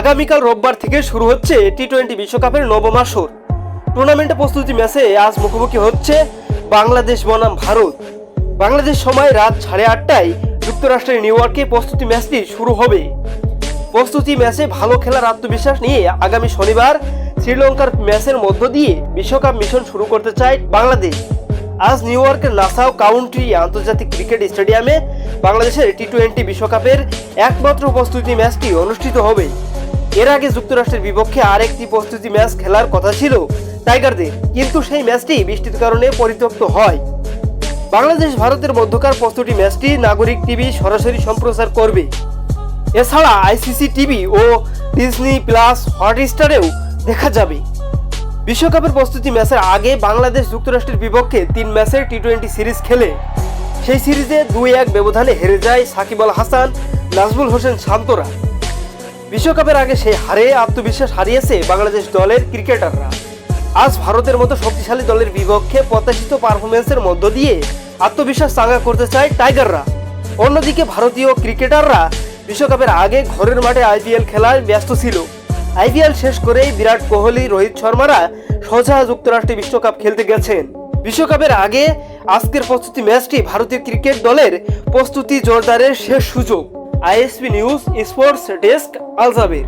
আগামীকাল রোববার থেকে শুরু হচ্ছে টি-20 বিশ্বকাপের নবম আসর। টুর্নামেন্টে প্রস্তুতি ম্যাচে আজ মুখোমুখি হচ্ছে বাংলাদেশ বনাম ভারত। বাংলাদেশ সময় রাত 8:30টায় যুক্তরাষ্ট্রের নিউ ইয়র্কে প্রস্তুতি ম্যাচটি শুরু হবে। প্রস্তুতি ম্যাচে ভালো খেলার আত্মবিশ্বাস নিয়ে আগামী শনিবার শ্রীলঙ্কার ম্যাচের মধ্য দিয়ে বিশ্বকাপ মিশন শুরু করতে চায় বাংলাদেশ। আজ নিউ ইয়র্কের নাসাউ কাউন্টি আন্তর্জাতিক ক্রিকেট স্টেডিয়ামে বাংলাদেশের টি-20 বিশ্বকাপের একমাত্র প্রস্তুতি ম্যাচটি অনুষ্ঠিত হবে। এর আগে যুক্তরাষ্ট্রের বিপক্ষে আরেকটি প্রস্তুতি ম্যাচ খেলার কথা ছিল টাইগারদের, কিন্তু সেই ম্যাচটি বৃষ্টির কারণে পরিত্যক্ত হয়। বাংলাদেশ ভারতের মধ্যকার প্রস্তুতি ম্যাচটি নাগরিক টিভি সরাসরি সম্প্রচার করবে। এছাড়া আইসিসি টিভি ও ডিজনি প্লাস হটস্টারেও দেখা যাবে। বিশ্বকাপের প্রস্তুতি ম্যাচের আগে বাংলাদেশ যুক্তরাষ্ট্রের বিপক্ষে 3 ম্যাচের টি-20 সিরিজ খেলে। সেই সিরিজে 2-1 ব্যবধানে হেরে যায় সাকিব আল হাসান, নাজমুল হোসেন শান্তরা। বিশ্বকাপের আগে সেই হারে আত্মবিশ্বাস হারিয়েছে বাংলাদেশ দলের ক্রিকেটাররা। আজ ভারতের মতো শক্তিশালী দলের বিপক্ষে প্রত্যাশিত পারফরমেন্সের মধ্য দিয়ে আত্মবিশ্বাস চাঙ্গা করতে চায় টাইগাররা। অন্যদিকে ভারতীয় ক্রিকেটাররা বিশ্বকাপের আগে ঘরের মাঠে আইপিএল খেলায় ব্যস্ত ছিল। আইপিএল শেষ করেই বিরাট কোহলি, রোহিত শর্মারা সোজা যুক্তরাষ্ট্রে বিশ্বকাপ খেলতে গেছেন। বিশ্বকাপের আগে আজকের প্রস্তুতি ম্যাচটি ভারতীয় ক্রিকেট দলের প্রস্তুতি জোরদারের শেষ সুযোগ। আইএসপি নিউজ স্পোর্টস ডেস্ক, আল জাবের।